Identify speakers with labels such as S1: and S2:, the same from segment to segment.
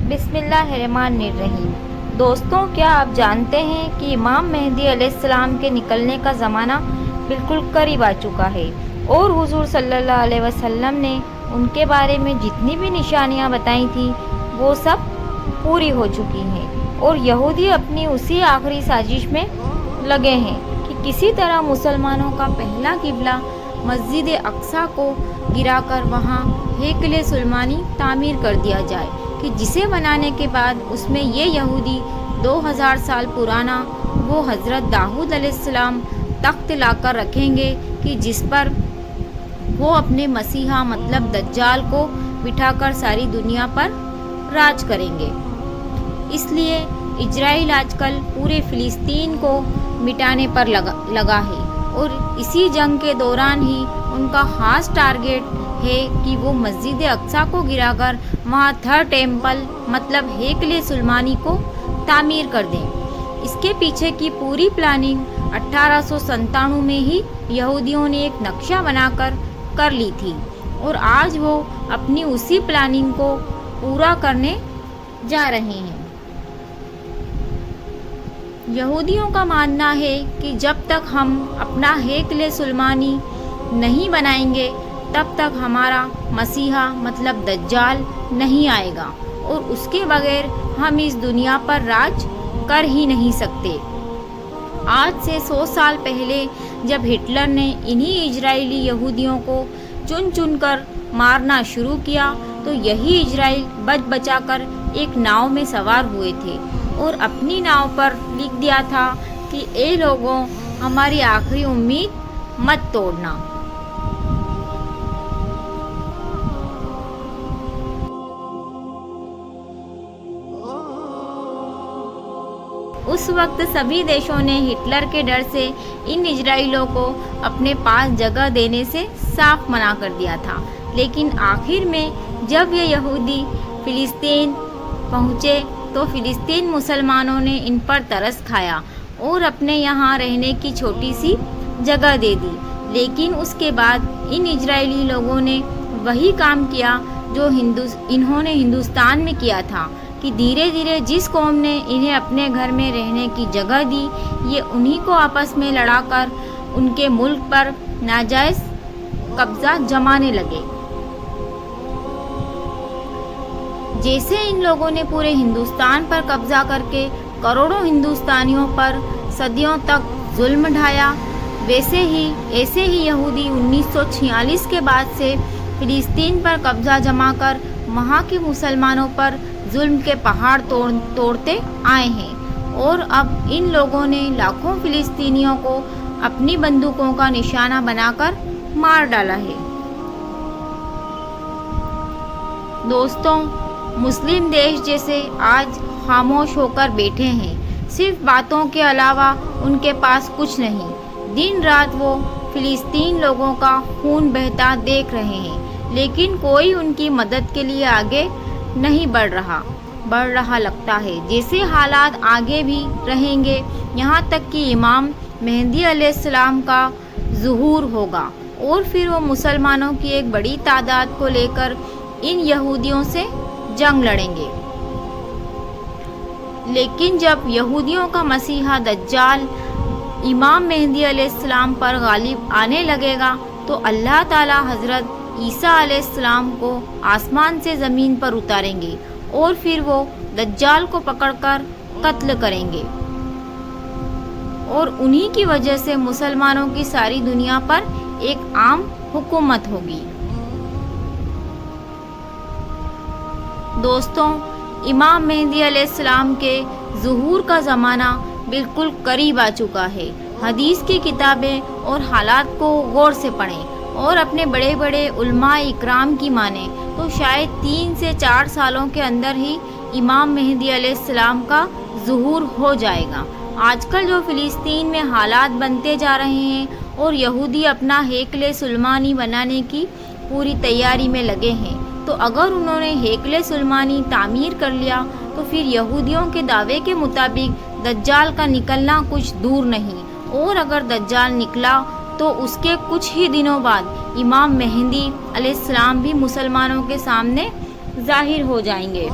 S1: بسم اللہ الرحمن الرحیم۔ دوستوں، کیا آپ جانتے ہیں کہ امام مہدی علیہ السلام کے نکلنے کا زمانہ بالکل قریب آ چکا ہے اور حضور صلی اللہ علیہ وسلم نے ان کے بارے میں جتنی بھی نشانیاں بتائی تھیں وہ سب پوری ہو چکی ہیں، اور یہودی اپنی اسی آخری سازش میں لگے ہیں کہ کسی طرح مسلمانوں کا پہلا قبلہ مسجد اقصیٰ کو گرا کر وہاں ہیکل سلیمانی تعمیر کر دیا جائے، کہ جسے بنانے کے بعد اس میں یہ یہودی 2000 سال پرانا وہ حضرت داؤد علیہ السلام تخت لا کر رکھیں گے، کہ جس پر وہ اپنے مسیحا مطلب دجال کو بٹھا کر ساری دنیا پر راج کریں گے۔ اس لیے اسرائیل آج کل پورے فلسطین کو مٹانے پر لگا ہے، اور اسی جنگ کے دوران ہی ان کا خاص ٹارگیٹ ہے کہ وہ مسجد اقصیٰ کو گرا کر وہاں تھرڈ ٹیمپل مطلب ہیکل سلیمانی کو تعمیر کر دیں۔ اس کے پیچھے کی پوری پلاننگ 1897 میں ہی یہودیوں نے ایک نقشہ بنا کر لی تھی، اور آج وہ اپنی اسی پلاننگ کو پورا کرنے جا رہے ہیں۔ یہودیوں کا ماننا ہے کہ جب تک ہم اپنا ہیکل سلیمانی نہیں بنائیں گے تب تک ہمارا مسیحا مطلب دجال نہیں آئے گا، اور اس کے بغیر ہم اس دنیا پر راج کر ہی نہیں سکتے۔ آج سے 100 سال پہلے جب ہٹلر نے انہی اسرائیلی یہودیوں کو چن چن کر مارنا شروع کیا تو یہی اسرائیل بچ بچا کر ایک ناؤ میں سوار ہوئے تھے، اور اپنی ناؤ پر لکھ دیا تھا کہ اے لوگوں، ہماری آخری امید مت توڑنا۔ اس وقت سبھی دیشوں نے ہٹلر کے ڈر سے ان اسرائیلیوں کو اپنے پاس جگہ دینے سے صاف منع کر دیا تھا، لیکن آخر میں جب یہ یہودی فلسطین پہنچے تو فلسطین مسلمانوں نے ان پر ترس کھایا اور اپنے یہاں رہنے کی چھوٹی سی جگہ دے دی۔ لیکن اس کے بعد ان اسرائیلی لوگوں نے وہی کام کیا جو انہوں نے ہندوستان میں کیا تھا، کہ دھیرے دھیرے جس قوم نے انہیں اپنے گھر میں رہنے کی جگہ دی، یہ انہی کو آپس میں لڑا کر ان کے ملک پر ناجائز قبضہ جمانے لگے۔ جیسے ان لوگوں نے پورے ہندوستان پر قبضہ کر کے کروڑوں ہندوستانیوں پر صدیوں تک ظلم ڈھایا، ایسے ہی یہودی 1946 کے بعد سے فلسطین پر قبضہ جما کر وہاں کے مسلمانوں پر ظلم کے پہاڑ توڑتے آئے ہیں، اور اب ان لوگوں نے لاکھوں فلسطینیوں کو اپنی بندوقوں کا نشانہ بنا کر مار ڈالا ہے۔ دوستوں، مسلم دیش جیسے آج خاموش ہو کر بیٹھے ہیں، صرف باتوں کے علاوہ ان کے پاس کچھ نہیں۔ دن رات وہ فلسطین لوگوں کا خون بہتا دیکھ رہے ہیں، لیکن کوئی ان کی مدد کے لیے آگے نہیں بڑھ رہا لگتا ہے۔ جیسے حالات آگے بھی رہیں گے یہاں تک کہ امام مہدی علیہ السلام کا ظہور ہوگا، اور پھر وہ مسلمانوں کی ایک بڑی تعداد کو لے کر ان یہودیوں سے جنگ لڑیں گے۔ لیکن جب یہودیوں کا مسیحا دجال امام مہدی علیہ السلام پر غالب آنے لگے گا تو اللہ تعالی حضرت عیسیٰ علیہ السلام کو آسمان سے زمین پر اتاریں گے، اور پھر وہ دجال کو پکڑ کر قتل کریں گے، اور انہی کی وجہ سے مسلمانوں کی ساری دنیا پر ایک عام حکومت ہوگی۔ دوستوں، امام مہدی علیہ السلام کے ظہور کا زمانہ بالکل قریب آ چکا ہے۔ حدیث کی کتابیں اور حالات کو غور سے پڑھیں اور اپنے بڑے بڑے علماء اکرام کی مانیں تو شاید 3 سے 4 سالوں کے اندر ہی امام مہدی علیہ السلام کا ظہور ہو جائے گا۔ آج کل جو فلسطین میں حالات بنتے جا رہے ہیں اور یہودی اپنا ہیکل سلیمانی بنانے کی پوری تیاری میں لگے ہیں، تو اگر انہوں نے ہیکل سلیمانی تعمیر کر لیا تو پھر یہودیوں کے دعوے کے مطابق دجال کا نکلنا کچھ دور نہیں، اور اگر دجال نکلا تو اس کے کچھ ہی دنوں بعد امام مہدی علیہ السلام بھی مسلمانوں کے سامنے ظاہر ہو جائیں گے۔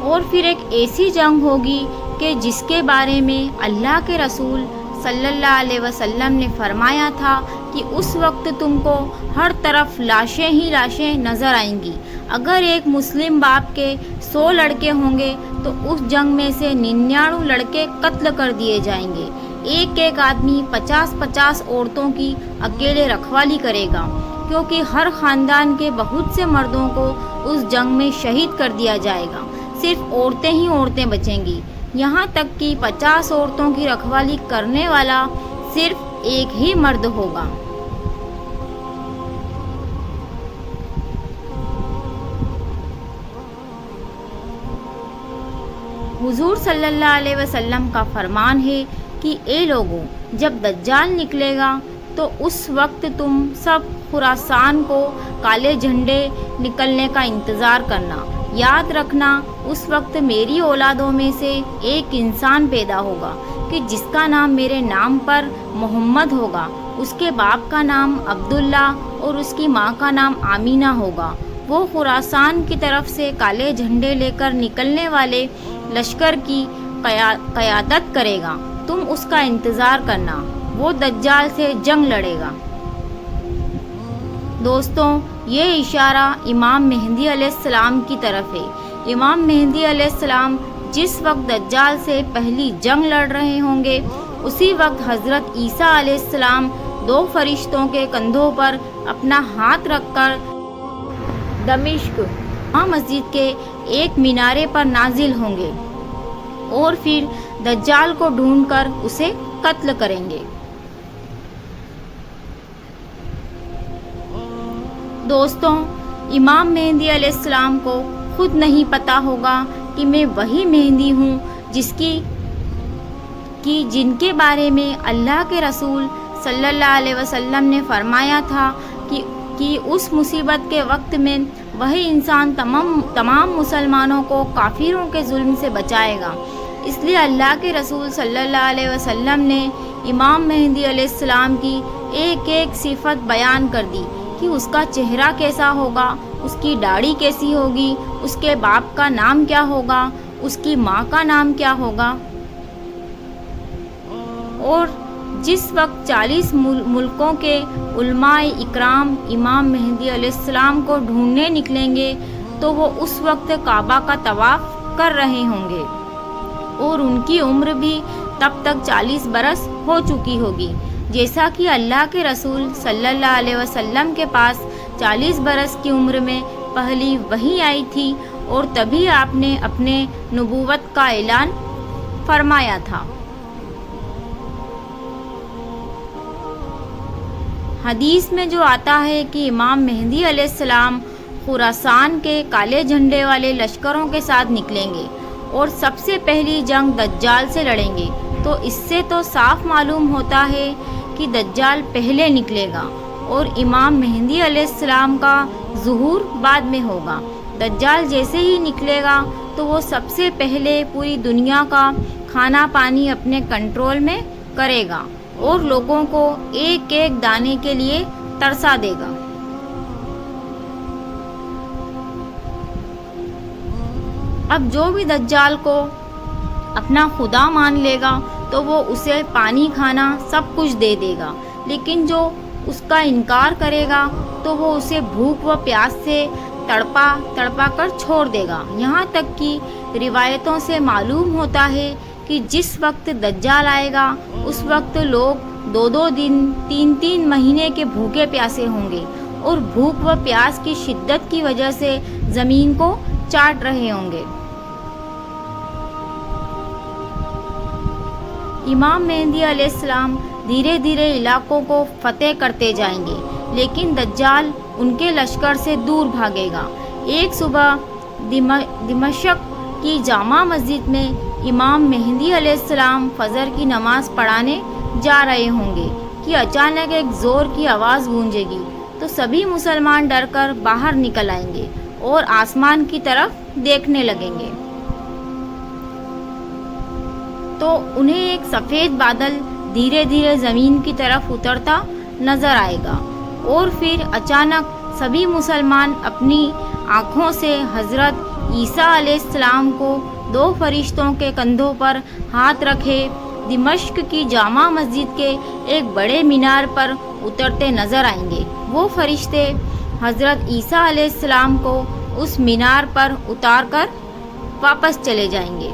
S1: اور پھر ایک ایسی جنگ ہوگی کہ جس کے بارے میں اللہ کے رسول صلی اللہ علیہ وسلم نے فرمایا تھا کہ اس وقت تم کو ہر طرف لاشیں ہی لاشیں نظر آئیں گی۔ اگر ایک مسلم باپ کے 100 لڑکے ہوں گے تو اس جنگ میں سے 99 لڑکے قتل کر دیے جائیں گے۔ ایک ایک آدمی 50-50 عورتوں کی اکیلے رکھوالی کرے گا، کیونکہ ہر خاندان کے بہت سے مردوں کو اس جنگ میں شہید کر دیا جائے گا۔ صرف عورتیں ہی عورتیں بچیں گی، یہاں تک کہ 50 عورتوں کی رکھوالی کرنے والا صرف ایک ہی مرد ہوگا۔ حضور صلی اللہ علیہ وسلم کا فرمان ہے کہ اے لوگوں، جب دجال نکلے گا تو اس وقت تم سب خراسان کو کالے جھنڈے نکلنے کا انتظار کرنا۔ یاد رکھنا، اس وقت میری اولادوں میں سے ایک انسان پیدا ہوگا کہ جس کا نام میرے نام پر محمد ہوگا، اس کے باپ کا نام عبداللہ اور اس کی ماں کا نام آمینہ ہوگا۔ وہ خراسان کی طرف سے کالے جھنڈے لے کر نکلنے والے لشکر کی قیادت کرے گا، تم اس کا انتظار کرنا، وہ دجال سے جنگ لڑے گا۔ دوستوں، یہ اشارہ امام مہدی علیہ السلام کی طرف ہے۔ امام مہدی علیہ السلام جس وقت دجال سے پہلی جنگ لڑ رہے ہوں گے، اسی وقت حضرت عیسیٰ علیہ السلام 2 فرشتوں کے کندھوں پر اپنا ہاتھ رکھ کر دمشق مسجد کے ایک مینارے پر نازل ہوں گے اور پھر دجال کو ڈھونڈ کر اسے قتل کریں گے۔ دوستوں، امام مہدی علیہ السلام کو خود نہیں پتا ہوگا کہ میں وہی مہدی ہوں جن کے بارے میں اللہ کے رسول صلی اللہ علیہ وسلم نے فرمایا تھا کہ اس مصیبت کے وقت میں وہی انسان تمام مسلمانوں کو کافروں کے ظلم سے بچائے گا۔ اس لیے اللہ کے رسول صلی اللہ علیہ وسلم نے امام مہدی علیہ السلام کی ایک ایک صفت بیان کر دی کہ اس کا چہرہ کیسا ہوگا، اس کی داڑھی کیسی ہوگی، اس کے باپ کا نام کیا ہوگا، اس کی ماں کا نام کیا ہوگا۔ اور جس وقت 40 ملکوں کے علماء اکرام امام مہدی علیہ السلام کو ڈھونڈنے نکلیں گے تو وہ اس وقت کعبہ کا طواف کر رہے ہوں گے اور ان کی عمر بھی تب تک 40 برس ہو چکی ہوگی۔ جیسا کہ اللہ کے رسول صلی اللہ علیہ وسلم کے پاس 40 برس کی عمر میں پہلی وحی آئی تھی اور تبھی آپ نے اپنے نبوت کا اعلان فرمایا تھا۔ حدیث میں جو آتا ہے کہ امام مہدی علیہ السلام خراسان کے کالے جھنڈے والے لشکروں کے ساتھ نکلیں گے اور سب سے پہلی جنگ دجال سے لڑیں گے، تو اس سے تو صاف معلوم ہوتا ہے کہ دجال پہلے نکلے گا اور امام مہدی علیہ السلام کا ظہور بعد میں ہوگا۔ دجال جیسے ہی نکلے گا تو وہ سب سے پہلے پوری دنیا کا کھانا پانی اپنے کنٹرول میں کرے گا اور لوگوں کو ایک ایک دانے کے لیے ترسا دے گا۔ اب جو بھی دجال کو اپنا خدا مان لے گا تو وہ اسے پانی کھانا سب کچھ دے دے گا، لیکن جو اس کا انکار کرے گا تو وہ اسے بھوک و پیاس سے تڑپا کر چھوڑ دے گا۔ یہاں تک کہ روایتوں سے معلوم ہوتا ہے کہ جس وقت دجال آئے گا اس وقت لوگ 2 دن 3 مہینے کے بھوکے پیاسے ہوں گے اور بھوک و پیاس کی شدت کی وجہ سے زمین کو چاٹ رہے ہوں گے۔ امام مہدی علیہ السلام دھیرے دھیرے علاقوں کو فتح کرتے جائیں گے، لیکن دجال ان کے لشکر سے دور بھاگے گا۔ ایک صبح دمشق کی جامع مسجد میں امام مہدی علیہ السلام فجر کی نماز پڑھانے جا رہے ہوں گے کہ اچانک ایک زور کی آواز گونجے گی تو سبھی مسلمان ڈر کر باہر نکل آئیں گے اور آسمان کی طرف دیکھنے لگیں گے تو انہیں ایک سفید بادل دھیرے دھیرے زمین کی طرف اترتا نظر آئے گا اور پھر اچانک سبھی مسلمان اپنی آنکھوں سے حضرت عیسیٰ علیہ السلام کو 2 فرشتوں کے کندھوں پر ہاتھ رکھے دمشق کی جامع مسجد کے ایک بڑے مینار پر اترتے نظر آئیں گے۔ وہ فرشتے حضرت عیسیٰ علیہ السلام کو اس مینار پر اتار کر واپس چلے جائیں گے۔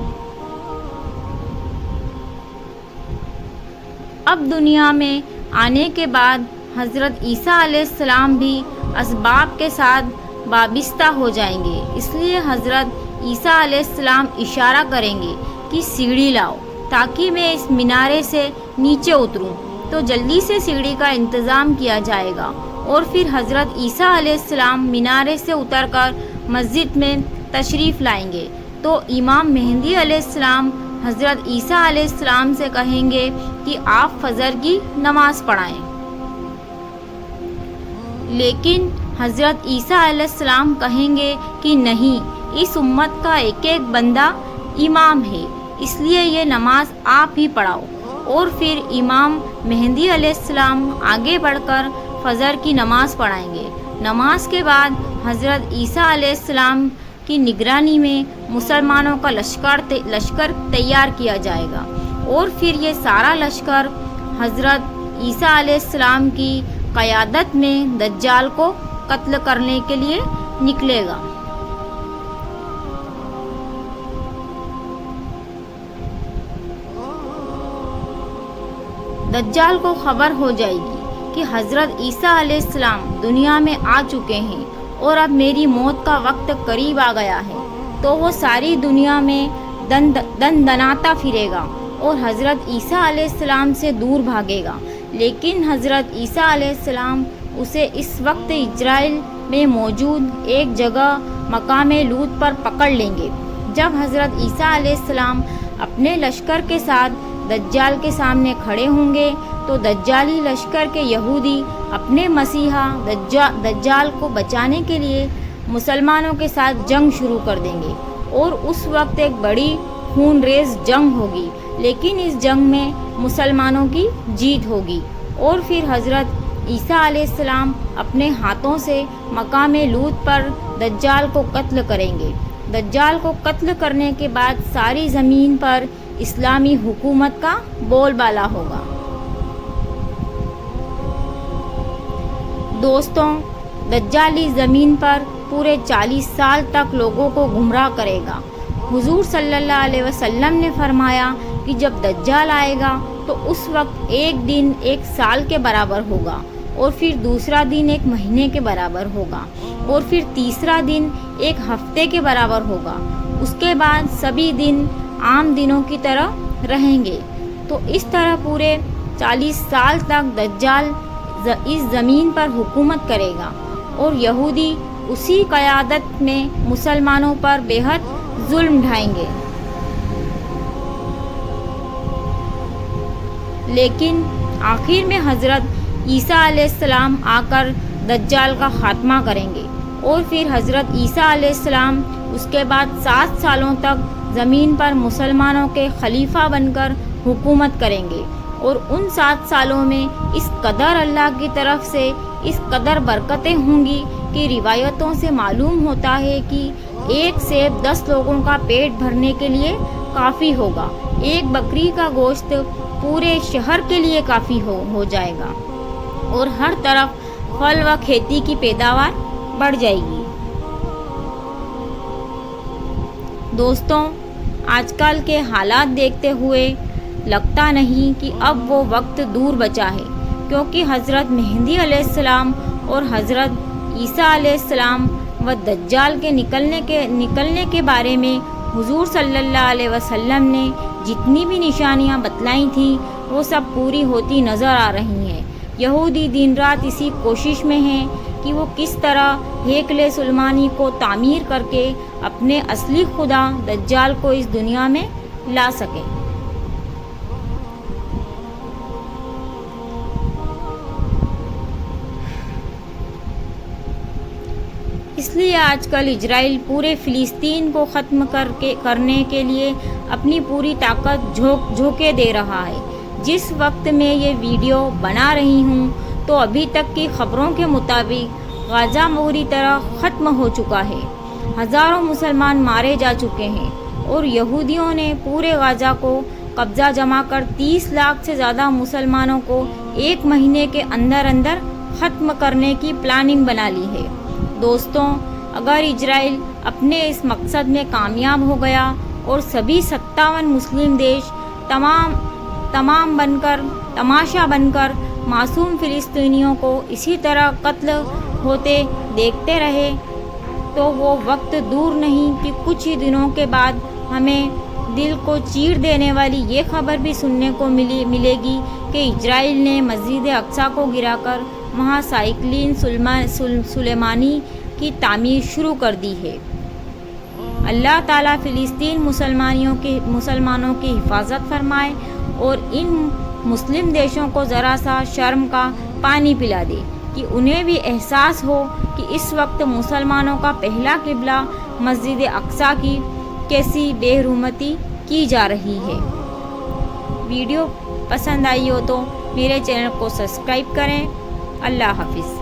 S1: اب دنیا میں آنے کے بعد حضرت عیسیٰ علیہ السلام بھی اسباب کے ساتھ وابستہ ہو جائیں گے، اس لیے حضرت عیسیٰ علیہ السلام اشارہ کریں گے کہ سیڑھی لاؤ تاکہ میں اس مینارے سے نیچے اتروں، تو جلدی سے سیڑھی کا انتظام کیا جائے گا اور پھر حضرت عیسیٰ علیہ السلام مینارے سے اتر کر مسجد میں تشریف لائیں گے، تو امام مہدی علیہ السلام حضرت عیسیٰ علیہ السلام سے کہیں گے کہ آپ فجر کی نماز پڑھائیں، لیکن حضرت عیسیٰ علیہ السلام کہیں گے کہ نہیں، اس امت کا ایک ایک بندہ امام ہے، اس لیے یہ نماز آپ ہی پڑھاؤ، اور پھر امام مہدی علیہ السلام آگے بڑھ کر فجر کی نماز پڑھائیں گے۔ نماز کے بعد حضرت عیسیٰ علیہ السلام کی نگرانی میں مسلمانوں کا لشکر تیار کیا جائے گا، اور پھر یہ سارا لشکر حضرت عیسیٰ علیہ السلام کی قیادت میں دجال کو قتل کرنے کے لیے نکلے گا۔ دجال کو خبر ہو جائے گی کہ حضرت عیسیٰ علیہ السلام دنیا میں آ چکے ہیں اور اب میری موت کا وقت قریب آ گیا ہے، تو وہ ساری دنیا میں دناتا پھرے گا اور حضرت عیسیٰ علیہ السلام سے دور بھاگے گا، لیکن حضرت عیسیٰ علیہ السلام اسے اس وقت اسرائیل میں موجود ایک جگہ مقام لوط پر پکڑ لیں گے۔ جب حضرت عیسیٰ علیہ السلام اپنے لشکر کے ساتھ دجال کے سامنے کھڑے ہوں گے تو دجالی لشکر کے یہودی اپنے مسیحا دجال کو بچانے کے لیے مسلمانوں کے ساتھ جنگ شروع کر دیں گے، اور اس وقت ایک بڑی خون ریز جنگ ہوگی، لیکن اس جنگ میں مسلمانوں کی جیت ہوگی، اور پھر حضرت عیسیٰ علیہ السلام اپنے ہاتھوں سے مقام لوط پر دجال کو قتل کریں گے۔ دجال کو قتل کرنے کے بعد ساری زمین پر اسلامی حکومت کا بول بالا ہوگا۔ دوستوں، دجالی زمین پر پورے 40 سال تک لوگوں کو گمراہ کرے گا۔ حضور صلی اللہ علیہ وسلم نے فرمایا کہ جب دجال آئے گا تو اس وقت ایک دن 1 سال کے برابر ہوگا، اور پھر دوسرا دن 1 مہینے کے برابر ہوگا، اور پھر تیسرا دن 1 ہفتے کے برابر ہوگا، اس کے بعد سبھی دن عام دنوں کی طرح رہیں گے۔ تو اس طرح پورے 40 سال تک دجال اس زمین پر حکومت کرے گا، اور یہودی اسی قیادت میں مسلمانوں پر بے حد ظلم ڈھائیں گے، لیکن آخر میں حضرت عیسیٰ علیہ السلام آ کر دجال کا خاتمہ کریں گے، اور پھر حضرت عیسیٰ علیہ السلام اس کے بعد 7 سالوں تک زمین پر مسلمانوں کے خلیفہ بن کر حکومت کریں گے، اور ان 7 سالوں میں اس قدر اللہ کی طرف سے اس قدر برکتیں ہوں گی کہ روایتوں سے معلوم ہوتا ہے کہ 1 سیب 10 لوگوں کا پیٹ بھرنے کے لیے کافی ہوگا، 1 بکری کا گوشت پورے شہر کے لیے کافی ہو جائے گا، اور ہر طرف پھل و کھیتی کی پیداوار بڑھ جائے گی۔ دوستوں، آج کل کے حالات دیکھتے ہوئے لگتا نہیں کہ اب وہ وقت دور بچا ہے، کیونکہ حضرت مہدی علیہ السلام اور حضرت عیسیٰ علیہ السلام و دجال کے نکلنے کے بارے میں حضور صلی اللہ علیہ وسلم نے جتنی بھی نشانیاں بتلائی تھیں وہ سب پوری ہوتی نظر آ رہی ہیں۔ یہودی دن رات اسی کوشش میں ہیں کہ وہ کس طرح ہیکل سلیمانی کو تعمیر کر کے اپنے اصلی خدا دجال کو اس دنیا میں لا سکیں۔ اس لیے آج کل اسرائیل پورے فلسطین کو ختم کرنے کے لیے اپنی پوری طاقت جھونکے دے رہا ہے۔ جس وقت میں یہ ویڈیو بنا رہی ہوں تو ابھی تک کی خبروں کے مطابق غزہ پوری طرح ختم ہو چکا ہے۔ ہزاروں مسلمان مارے جا چکے ہیں اور یہودیوں نے پورے غزہ کو قبضہ جما کر 30 لاکھ سے زیادہ مسلمانوں کو ایک مہینے کے اندر اندر ختم کرنے کی پلاننگ بنا لی ہے۔ دوستوں، اگر اسرائیل اپنے اس مقصد میں کامیاب ہو گیا اور سبھی 57 مسلم دیش تماشا بن کر معصوم فلسطینیوں کو اسی طرح قتل ہوتے دیکھتے رہے، تو وہ وقت دور نہیں کہ کچھ ہی دنوں کے بعد ہمیں دل کو چیر دینے والی یہ خبر بھی سننے کو ملے گی کہ اسرائیل نے مسجد اقصیٰ کو گرا کر وہاں سائیکلین سلیمانی کی تعمیر شروع کر دی ہے۔ اللہ تعالیٰ فلسطین مسلمانوں کی حفاظت فرمائے اور ان مسلم دیشوں کو ذرا سا شرم کا پانی پلا دے کہ انہیں بھی احساس ہو کہ اس وقت مسلمانوں کا پہلا قبلہ مسجد اقصیٰ کی کیسی بے حرمتی کی جا رہی ہے۔ ویڈیو پسند آئی ہو تو میرے چینل کو سبسکرائب کریں۔ اللہ حافظ۔